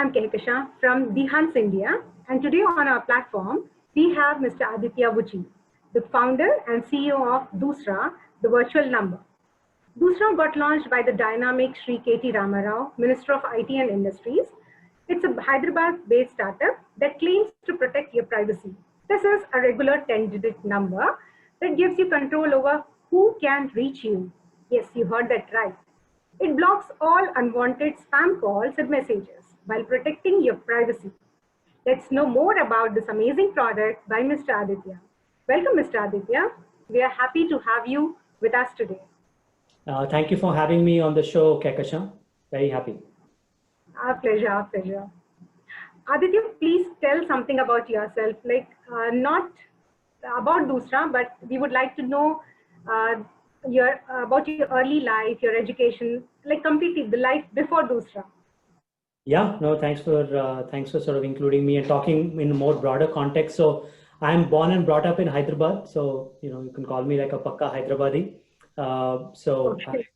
I'm Kehkashan from Behance India, and today on our platform, we have Mr. Aditya Vucci, the founder and CEO of Doosra, the virtual number. Doosra got launched by the dynamic Sri K.T. Ramarao, Minister of IT and Industries. It's a Hyderabad-based startup that claims to protect your privacy. This is a regular 10-digit number that gives you control over who can reach you. Yes, you heard that right. It blocks all unwanted spam calls and messages while protecting your privacy. Let's know more about this amazing product by Mr. Aditya. Welcome, Mr. Aditya. We are happy to have you with us today. Thank you for having me on the show, Kehkashan. Very happy. Our pleasure, our pleasure. Aditya, please tell something about yourself, not about Doosra, but we would like to know about your early life, your education, like completely the life before Doosra. Yeah, no, thanks for sort of including me and talking in a more broader context. So I'm born and brought up in Hyderabad, so you can call me like a Pakka Hyderabadi. Okay.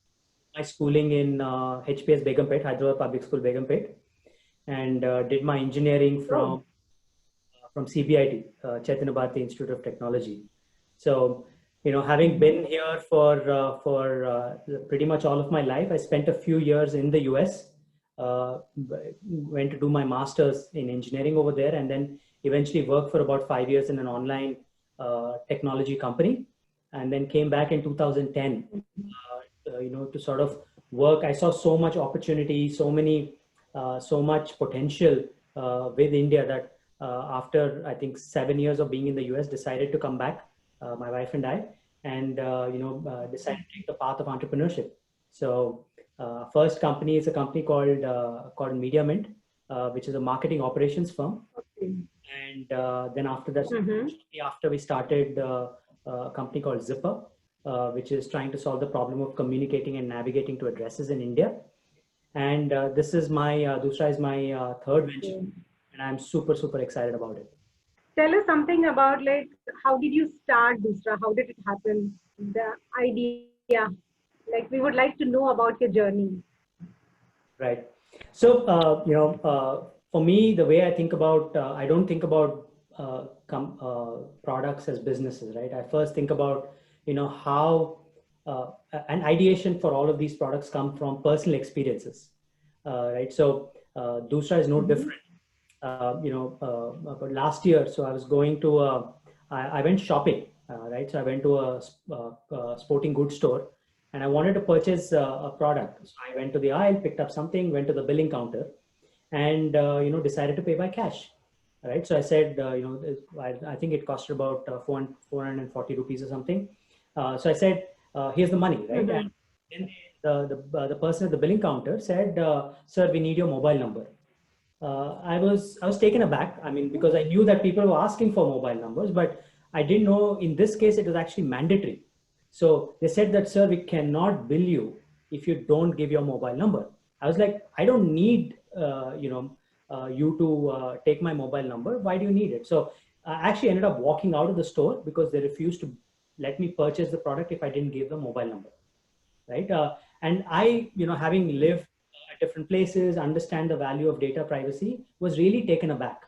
My schooling in HPS Begumpet, Hyderabad Public School Begumpet, and did my engineering from CBIT, Chaitanya Bharati Institute of Technology. So having been here for pretty much all of my life, I spent a few years in the US. Went to do my master's in engineering over there, and then eventually worked for about 5 years in an online technology company, and then came back in 2010 to sort of work. I saw so much opportunity, so much potential with India that after I think 7 years of being in the US, decided to come back, my wife and I, and decided to take the path of entrepreneurship. So first company is a company called MediaMint, which is a marketing operations firm. Okay. And then after that, after we started a company called Zipper, which is trying to solve the problem of communicating and navigating to addresses in India. And this is Doosra is my third venture, and I'm super excited about it. Tell us something about how did you start Doosra? How did it happen? The idea. We would like to know about your journey. Right. So, for me, the way I think about, I don't think about products as businesses, right? I first think about, how an ideation for all of these products come from personal experiences, right? So, Doosra is no different. But last year, so I was going to, I went shopping, right? So I went to a sporting goods store, and I wanted to purchase a product. So I went to the aisle, picked up something, went to the billing counter, and decided to pay by cash. Right. So I said, I think it costed about 440 rupees or something. So I said, here's the money, right? And then the person at the billing counter said, sir, we need your mobile number. I was taken aback. I mean, because I knew that people were asking for mobile numbers, but I didn't know in this case it was actually mandatory. So they said that, sir, we cannot bill you if you don't give your mobile number. I was like, I don't need you to take my mobile number. Why do you need it? So I actually ended up walking out of the store because they refused to let me purchase the product if I didn't give the mobile number, right? And I, having lived at different places, understand the value of data privacy, was really taken aback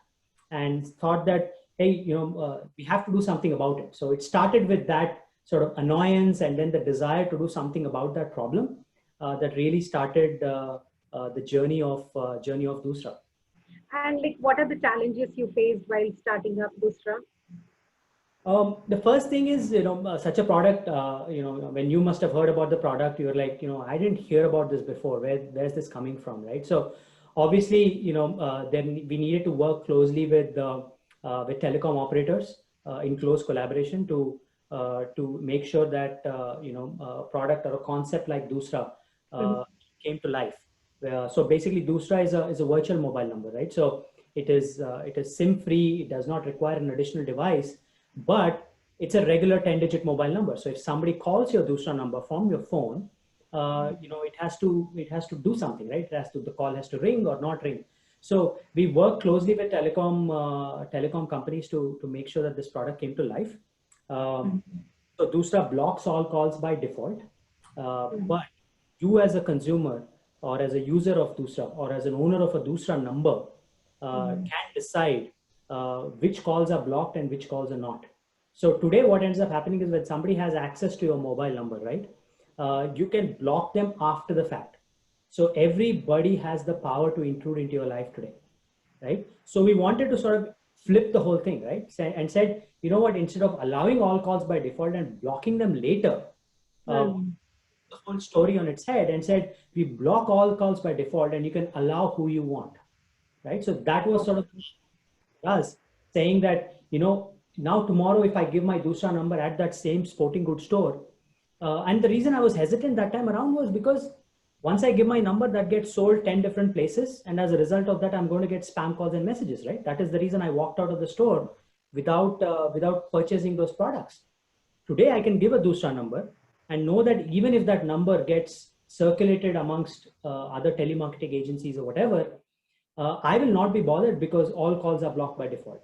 and thought that, hey, we have to do something about it. So it started with that sort of annoyance, and then the desire to do something about that problem that really started the journey of Doosra. And what are the challenges you faced while starting up Doosra? The first thing is, such a product, when you must have heard about the product, you're like, I didn't hear about this before. Where's this coming from, right? So obviously, then we needed to work closely with telecom operators in close collaboration to make sure that, a product or a concept like Doosra came to life. So basically, Doosra is a virtual mobile number, right? So it is SIM free. It does not require an additional device, but it's a regular 10-digit mobile number. So if somebody calls your Doosra number from your phone, it has to do something, right? The call has to ring or not ring. So we work closely with telecom companies to make sure that this product came to life. So Doosra blocks all calls by default, but you as a consumer or as a user of Dusra or as an owner of a Dusra number can decide which calls are blocked and which calls are not. So today what ends up happening is when somebody has access to your mobile number, right? You can block them after the fact. So everybody has the power to intrude into your life today, right? So we wanted to sort of flip the whole thing, right? And said, you know what, instead of allowing all calls by default and blocking them later, uh, the whole story on its head and said, we block all calls by default and you can allow who you want, right? So that was sort of us saying that, now tomorrow, if I give my Dusra number at that same sporting goods store, and the reason I was hesitant that time around was because once I give my number, that gets sold 10 different places. And as a result of that, I'm going to get spam calls and messages, right? That is the reason I walked out of the store without purchasing those products. Today, I can give a Dusra number and know that even if that number gets circulated amongst other telemarketing agencies or whatever, I will not be bothered because all calls are blocked by default.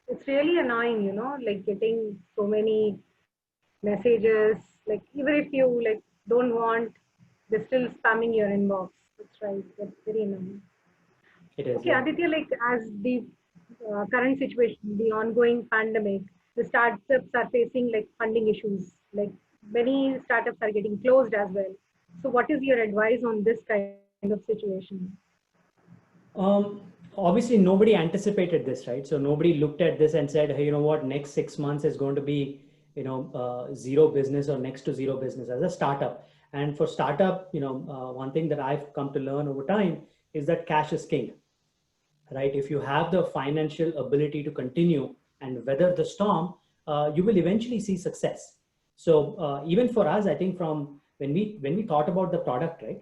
It's really annoying, like getting so many messages, like even if you like don't want, they're still spamming your inbox. That's right. That's very annoying. It is, Okay, yeah. Aditya, like as the current situation, the ongoing pandemic, the startups are facing like funding issues. Like many startups are getting closed as well. So, what is your advice on this kind of situation? Obviously, nobody anticipated this, right? So nobody looked at this and said, hey, you know what, next 6 months is going to be, zero business or next to zero business as a startup. And for startup, one thing that I've come to learn over time is that cash is king, right? If you have the financial ability to continue and weather the storm, you will eventually see success. So even for us, I think from when we thought about the product, right,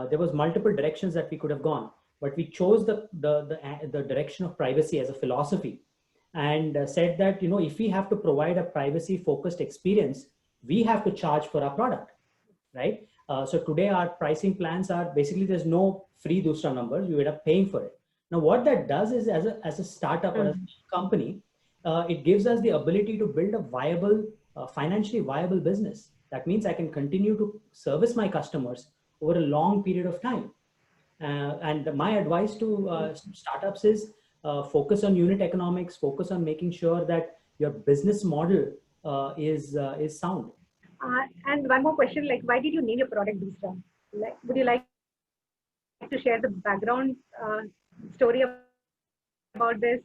there was multiple directions that we could have gone, but we chose the direction of privacy as a philosophy, and said that if we have to provide a privacy focused experience, we have to charge for our product, right? So today our pricing plans are basically there's no free Dusra numbers. You end up paying for it. Now what that does is as a startup or as a company, it gives us the ability to build a viable, financially viable business. That means I can continue to service my customers over a long period of time. And my advice to startups is focus on unit economics, focus on making sure that your business model is sound. And one more question, like why did you name your product Dusra? Like, would you like to share the background story about this?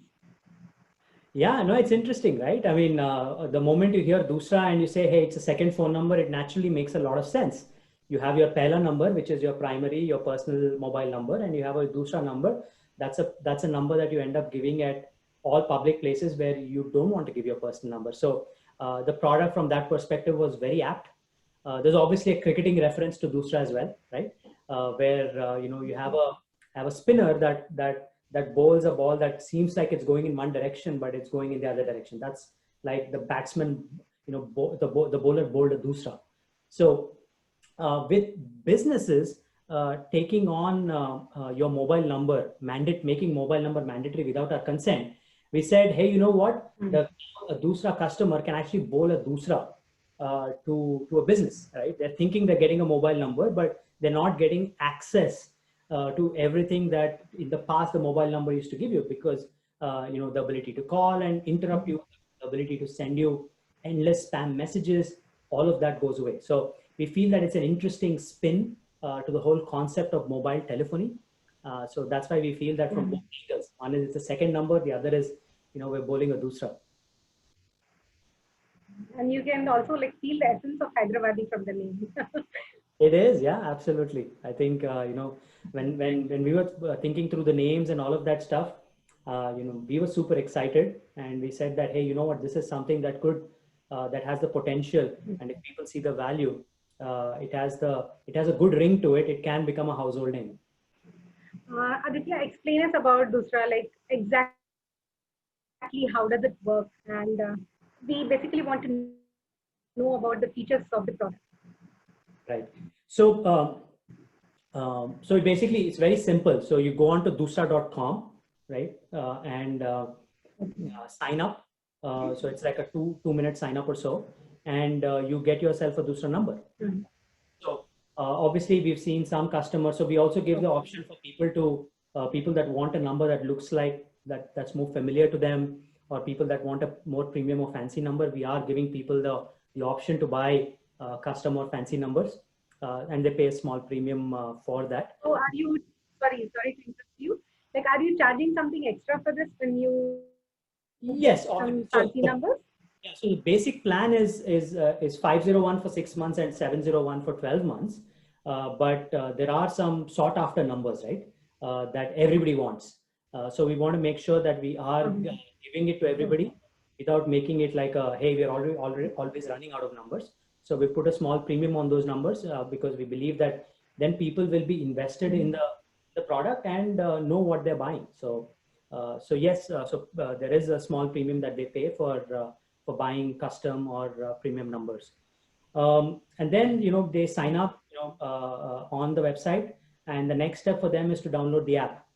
Yeah, no, it's interesting, right? I mean, the moment you hear Dusra and you say, hey, it's a second phone number, it naturally makes a lot of sense. You have your Pehla number, which is your primary, your personal mobile number, and you have a Dusra number. That's a number that you end up giving at all public places where you don't want to give your personal number. So the product from that perspective was very apt. There's obviously a cricketing reference to Dusra as well, right? Where you have a spinner that bowls a ball that seems like it's going in one direction, but it's going in the other direction. That's like the batsman, the bowler bowled a Dusra. So with businesses taking on your mobile number making mobile number mandatory without our consent, we said, hey, you know what? A Dusra customer can actually bowl a Dusra to a business, right? They're thinking they're getting a mobile number, but they're not getting access to everything that in the past the mobile number used to give you, because the ability to call and interrupt you, the ability to send you endless spam messages, all of that goes away. So we feel that it's an interesting spin to the whole concept of mobile telephony. So that's why we feel that from both angles. One is it's a second number, the other is we're bowling a Dusra. And you can also like feel the essence of Hyderabadi from the name. It is, yeah, absolutely. I think when we were thinking through the names and all of that stuff, we were super excited, and we said that, hey, you know what, this is something that that has the potential, and if people see the value, it has a good ring to it. It can become a household name. Aditya, explain us about Dusra, like exactly how does it work, and we basically want to know about the features of the product. Right. So basically it's very simple. So you go on to dusra.com, right? And sign up. So it's like a 2-minute sign up or so, and you get yourself a Dusra number. So Obviously, we've seen some customers, so we also give the option for people that want a number that looks like that's more familiar to them, or people that want a more premium or fancy number. We are giving people the option to buy custom or fancy numbers, and they pay a small premium for that. So are you, sorry to interrupt you. Like, are you charging something extra for this when you Yes, some so fancy numbers? yeah, so the basic plan is 501 for 6 months and 701 for 12 months. But there are some sought after numbers, right? That everybody wants. So we want to make sure that we are giving it to everybody without making it like a, hey, we're already always running out of numbers. So we put a small premium on those numbers because we believe that then people will be invested in the product and know what they're buying. So yes, there is a small premium that they pay for buying custom or premium numbers. And then, they sign up, on the website, and the next step for them is to download the app.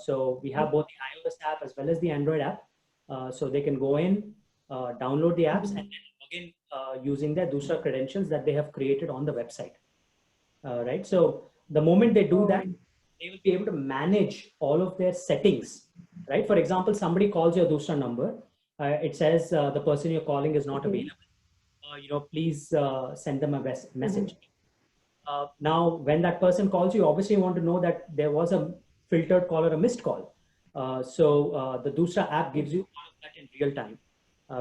So we have both the iOS app as well as the Android app. So they can go in, download the apps, and then log in using their Doosra credentials that they have created on the website. Right. So the moment they do that, they will be able to manage all of their settings. Right. For example, somebody calls your Doosra number. It says the person you're calling is not available. Please send them a message. Now, when that person calls you, obviously you want to know that there was a filtered call or a missed call. So the Doosra app gives you all of that in real time,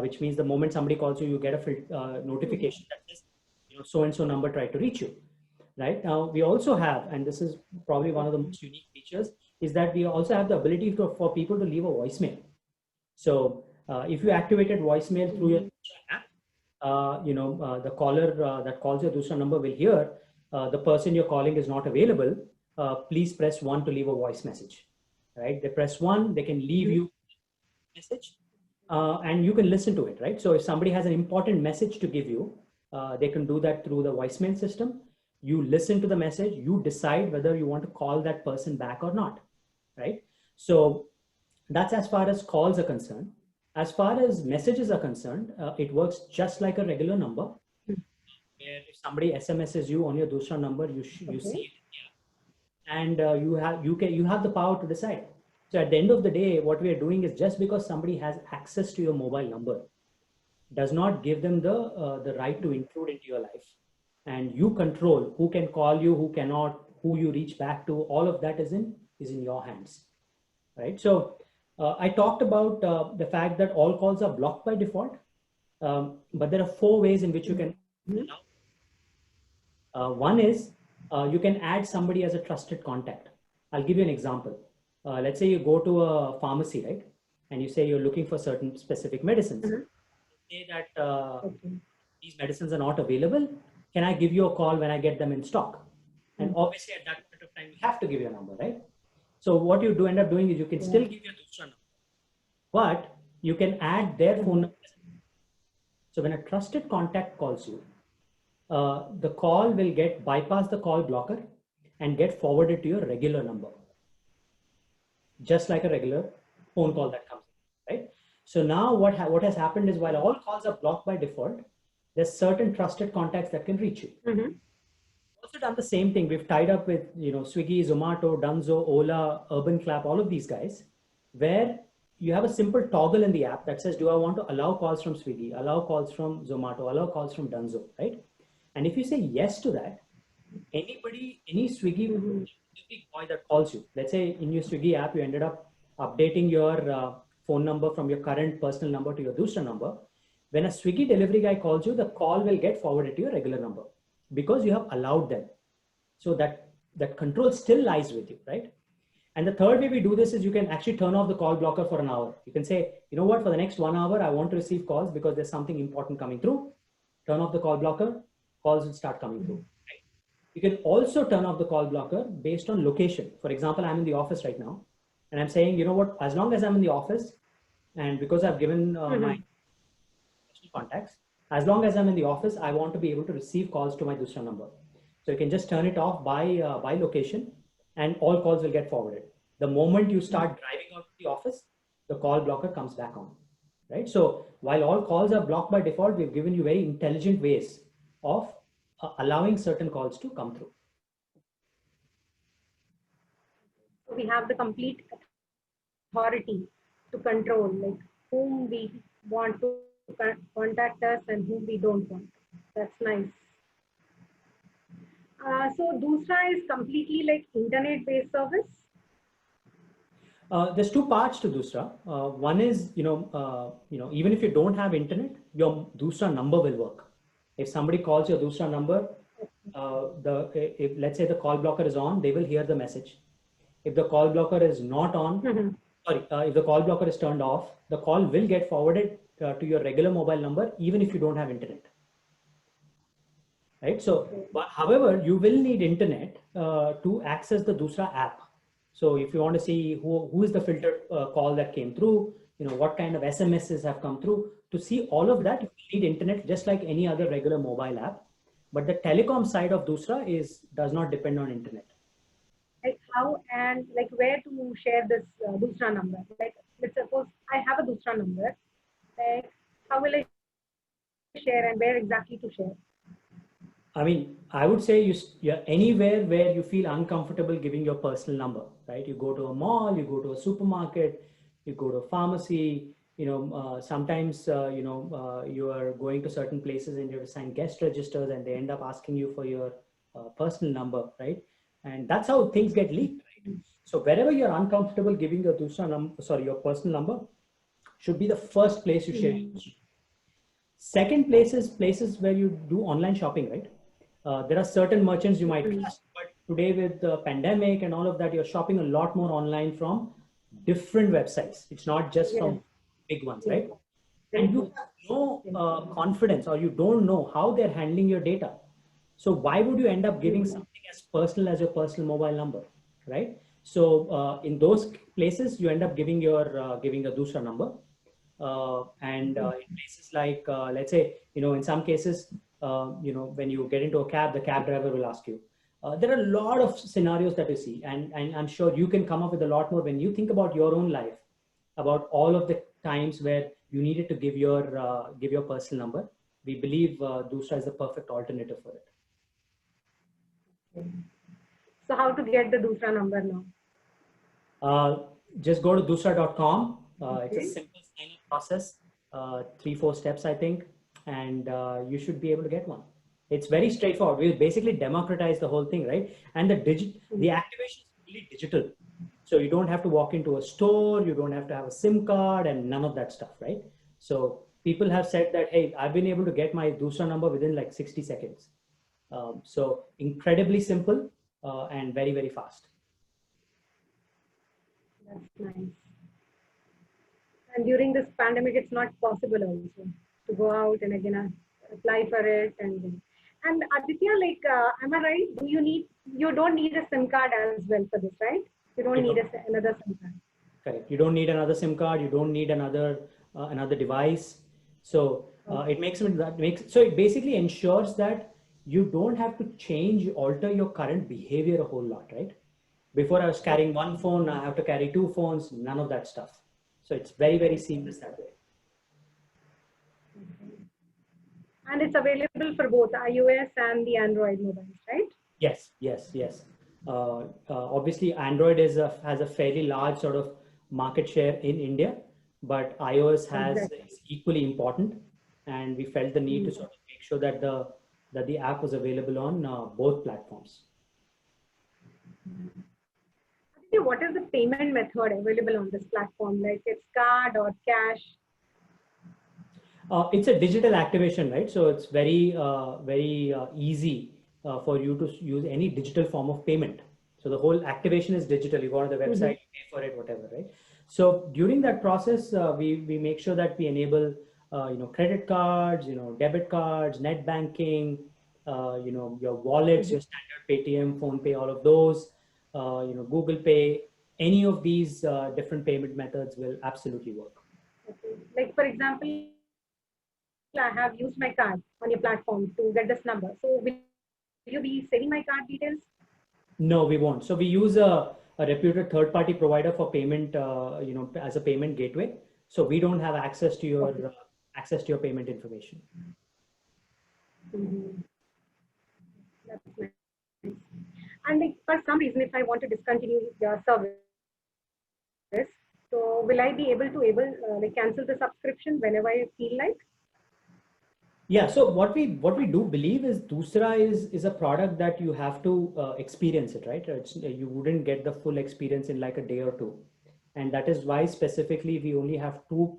which means the moment somebody calls you, you get a notification that says, so-and-so number tried to reach you. Right. Now, we also have, and this is probably one of the most unique features, is that we also have the ability for people to leave a voicemail. So if you activated voicemail through your app, the caller that calls your Doosra number will hear the person you're calling is not available. Please press 1 to leave a voice message. Right? They press 1, they can leave you a message, and you can listen to it. Right? So if somebody has an important message to give you, they can do that through the voicemail system. You listen to the message, you decide whether you want to call that person back or not. Right? So that's as far as calls are concerned. As far as messages are concerned, it works just like a regular number. Where if somebody SMSs you on your Doosra number, you see it here, and you have the power to decide. So at the end of the day, what we are doing is, just because somebody has access to your mobile number does not give them the right to intrude into your life. And you control who can call you, who cannot, who you reach back to. All of that is in your hands, right? So I talked about the fact that all calls are blocked by default, but there are 4 ways in which you can. One is you can add somebody as a trusted contact. I'll give you an example. Let's say you go to a pharmacy, right? And you say you're looking for certain specific medicines. Say that these medicines are not available. Can I give you a call when I get them in stock? And obviously at that point of time, you have to give your number, right? So what you end up doing is you can still give your Doosra number, but you can add their phone number. So when a trusted contact calls you, the call will bypass the call blocker and get forwarded to your regular number, just like a regular phone call that comes in, right? So now what has happened is, while all calls are blocked by default, there's certain trusted contacts that can reach you. Also done the same thing. We've tied up with Swiggy, Zomato, Dunzo, Ola, Urban Clap, all of these guys, where you have a simple toggle in the app that says, do I want to allow calls from Swiggy, allow calls from Zomato, allow calls from Dunzo, right? And if you say yes to that, any Swiggy boy that calls you, let's say in your Swiggy app, you ended up updating your phone number from your current personal number to your Doosra number. When a Swiggy delivery guy calls you, the call will get forwarded to your regular number because you have allowed them. So that control still lies with you, right? And the third way we do this is, you can actually turn off the call blocker for an hour. You can say, you know what, for the next 1 hour, I want to receive calls because there's something important coming through. Turn off the call blocker, calls will start coming through. Right? You can also turn off the call blocker based on location. For example, I'm in the office right now, and I'm saying, you know what, as long as I'm in the office, and because I've given my contacts, as long as I'm in the office, I want to be able to receive calls to my Doosra number. So you can just turn it off by location, and all calls will get forwarded. The moment you start driving out to the office, the call blocker comes back on, right? So while all calls are blocked by default, we've given you very intelligent ways of allowing certain calls to come through. So we have the complete authority to control, like whom we want to contact us and whom we don't want. That's nice. So Doosra is completely like internet-based service. There's two parts to Doosra. One is, even if you don't have internet, your Doosra number will work. If somebody calls your Doosra number, if let's say the call blocker is on, they will hear the message. If the call blocker is not on, if the call blocker is turned off, the call will get forwarded to your regular mobile number, even if you don't have internet. Right. So, but however, you will need internet to access the Doosra app. So if you want to see who is the filtered call that came through, what kind of SMSs have come through, to see all of that, you need internet just like any other regular mobile app. But the telecom side of Doosra does not depend on internet. Like how and like where to share this Doosra number? Like let's suppose I have a Doosra number. Like how will I share and where exactly to share? I mean, I would say you're anywhere where you feel uncomfortable giving your personal number, right? You go to a mall, you go to a supermarket, you go to a pharmacy, sometimes, you are going to certain places and you have to sign guest registers and they end up asking you for your personal number, right? And that's how things get leaked, right? So wherever you're uncomfortable giving your your personal number should be the first place you share. Second places where you do online shopping, right? There are certain merchants you might trust, but today with the pandemic and all of that, you're shopping a lot more online from different websites. It's not just from big ones, right? And you have no confidence, or you don't know how they're handling your data. So why would you end up giving something as personal as your personal mobile number, right? So in those places, you end up giving giving a Doosra number. In places like, let's say, in some cases, when you get into a cab, the cab driver will ask you. There are a lot of scenarios that you see, and I'm sure you can come up with a lot more when you think about your own life, about all of the times where you needed to give your personal number. We believe Doosra is the perfect alternative for it. So how to get the Doosra number now? Just go to doosra.com. It's a simple sign-up process, 3-4 steps, I think, and you should be able to get one. It's very straightforward. We basically democratize the whole thing, right? And the activation is fully digital. So you don't have to walk into a store, you don't have to have a SIM card and none of that stuff, right? So people have said that, hey, I've been able to get my Doosra number within like 60 seconds. So incredibly simple and very, very fast. That's nice. And during this pandemic, it's not possible also to go out and again apply for it. And Aditya, like, am I right? You don't need a SIM card as well for this, right? You don't need another SIM card. Correct. You don't need another SIM card. You don't need another device. So it basically ensures that you don't have to alter your current behavior a whole lot, right? Before I was carrying one phone, I have to carry 2 phones, none of that stuff. So it's very, very seamless that way. And it's available for both iOS and the Android mobiles, right? Yes. Obviously, Android has a fairly large sort of market share in India, but iOS is equally important. And we felt the need to sort of make sure that the app was available on both platforms. What is the payment method available on this platform? Like it's card or cash? It's a digital activation, right? So it's very, easy for you to use any digital form of payment. So the whole activation is digital. You go on the website, you pay for it, whatever, right? So during that process, we make sure that we enable, credit cards, debit cards, net banking, your wallets, your standard Paytm, PhonePe, all of those. Google Pay, any of these different payment methods will absolutely work. Okay. Like for example, I have used my card on your platform to get this number. So will you be saving my card details? No, we won't. So we use a reputed third-party provider for payment, as a payment gateway. So we don't have access to your payment information. That's nice. And like, for some reason, if I want to discontinue your service, so will I be able to like cancel the subscription whenever I feel like? Yeah, so what we do believe is Doosra is a product that you have to experience it, right? You wouldn't get the full experience in like a day or two, and that is why specifically we only have two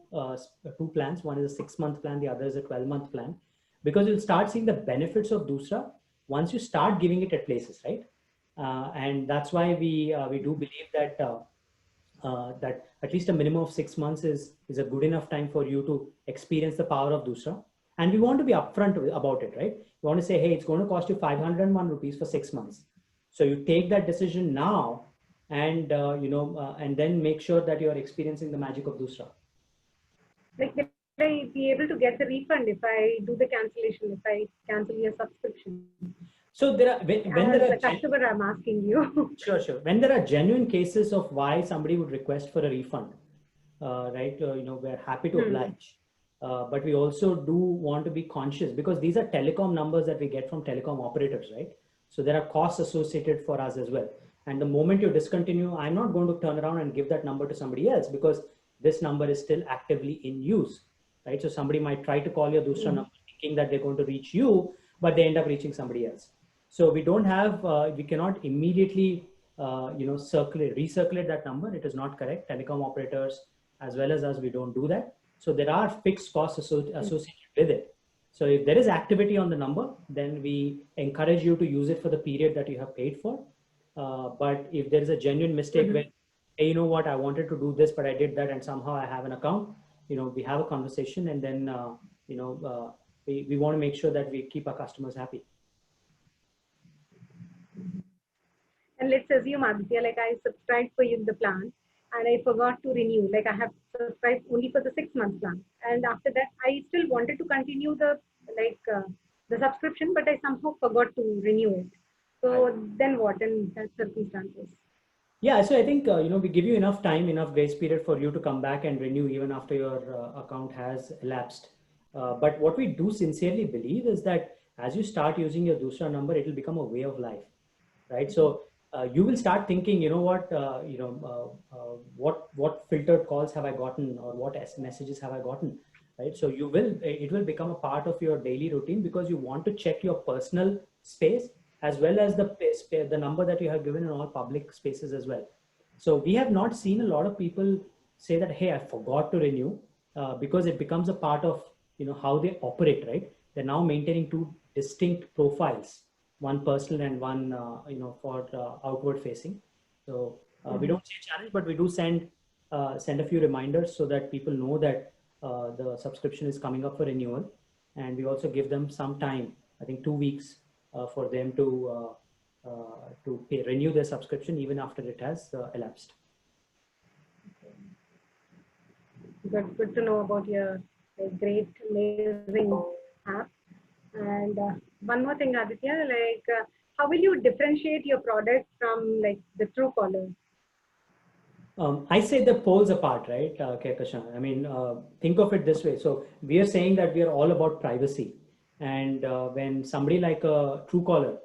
plans. One is a 6-month plan, the other is a 12-month plan, because you'll start seeing the benefits of Doosra once you start giving it at places, right? And that's why we do believe that that at least a minimum of 6 months is a good enough time for you to experience the power of Doosra. And we want to be upfront about it, right? We want to say, hey, it's going to cost you 501 rupees for 6 months. So you take that decision now, and and then make sure that you are experiencing the magic of Doosra. Like, will I be able to get the refund if I do the cancellation, if I cancel your subscription? So there are when As there a are customer, I'm asking you. sure. When there are genuine cases of why somebody would request for a refund, right? We're happy to oblige. But we also do want to be conscious, because these are telecom numbers that we get from telecom operators, right? So there are costs associated for us as well. And the moment you discontinue, I'm not going to turn around and give that number to somebody else, because this number is still actively in use, right? So somebody might try to call your Doosra number thinking that they're going to reach you, but they end up reaching somebody else. So we don't have, we cannot immediately, recirculate that number. It is not correct. Telecom operators, as well as us, we don't do that. So there are fixed costs associated with it. So if there is activity on the number, then we encourage you to use it for the period that you have paid for. But if there is a genuine mistake where, hey, you know what, I wanted to do this, but I did that, and somehow I have an account, we have a conversation, and then, we want to make sure that we keep our customers happy. And let's assume, Aditya, like I subscribed for you the plan and I forgot to renew. Like I have subscribed only for the 6-month plan. And after that, I still wanted to continue the subscription, but I somehow forgot to renew it. So then what in that circumstances? Yeah, so I think, we give you enough time, enough grace period for you to come back and renew even after your account has elapsed. But what we do sincerely believe is that as you start using your Doosra number, it will become a way of life, right? So you will start thinking, what filtered calls have I gotten, or what messages have I gotten, right? So it will become a part of your daily routine, because you want to check your personal space as well as the number that you have given in all public spaces as well. So we have not seen a lot of people say that, hey, I forgot to renew, because it becomes a part of how they operate, right? They're now maintaining two distinct profiles, one personal and one for outward facing. So we don't say challenge, but we do send a few reminders so that people know that the subscription is coming up for renewal, and we also give them some time, I think 2 weeks, for them to renew their subscription even after it has elapsed. Good to know about your great, amazing app. And one more thing, Aditya, how will you differentiate your product from the Truecaller? I say the poles apart, right, Kehkashan? I mean, think of it this way. So we are saying that we are all about privacy. And when somebody like a Truecaller,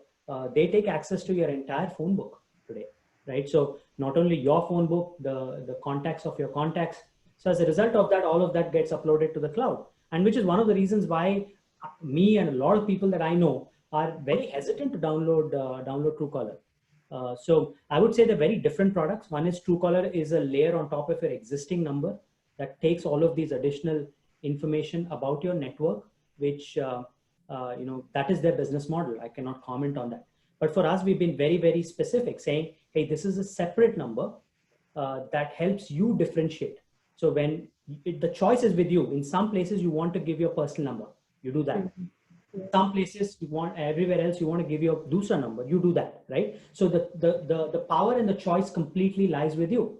they take access to your entire phone book today, right? So not only your phone book, the contacts of your contacts. So as a result of that, all of that gets uploaded to the cloud. And which is one of the reasons why me and a lot of people that I know are very hesitant to download Truecaller. So I would say they're very different products. One is Truecaller is a layer on top of your existing number that takes all of these additional information about your network, which that is their business model. I cannot comment on that. But for us, we've been very, very specific, saying, hey, this is a separate number that helps you differentiate. So when the choice is with you, in some places you want to give your personal number, you do that. Some places you want, everywhere else you want to give your Doosra number, you do that, right? So the power and the choice completely lies with you.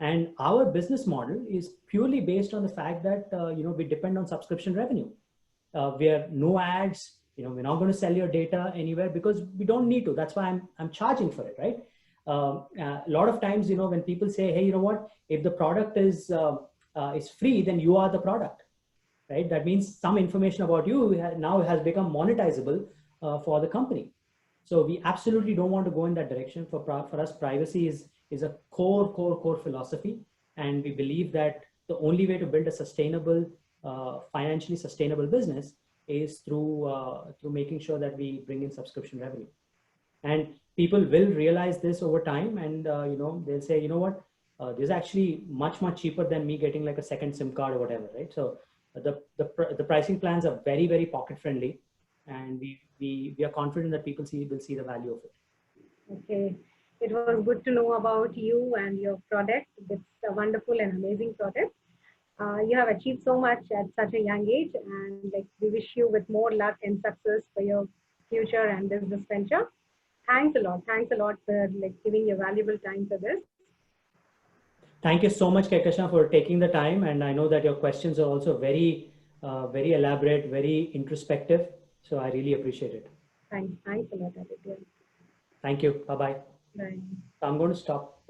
And our business model is purely based on the fact that we depend on subscription revenue. We have no ads. We're not going to sell your data anywhere, because we don't need to. That's why I'm charging for it, right? A lot of times, when people say, hey, you know what, if the product is free, then you are the product, right? That means some information about you now has become monetizable for the company. So we absolutely don't want to go in that direction. For us, privacy is a core philosophy. And we believe that the only way to build a sustainable, financially sustainable business is through making sure that we bring in subscription revenue. And people will realize this over time, and they'll say, you know what, this is actually much cheaper than me getting like a second SIM card or whatever, right? So the pricing plans are very pocket friendly, and we are confident that people will see the value of it. Okay, it was good to know about you and your product. It's a wonderful and amazing product. You have achieved so much at such a young age, and like we wish you with more luck and success for your future and business venture. Thanks a lot. Thanks a lot for like giving your valuable time for this. Thank you so much, Kehkashan, for taking the time. And I know that your questions are also very elaborate, very introspective. So I really appreciate it. Thanks a lot, Aditya. Thank you. Bye-bye. Bye. So I'm going to stop.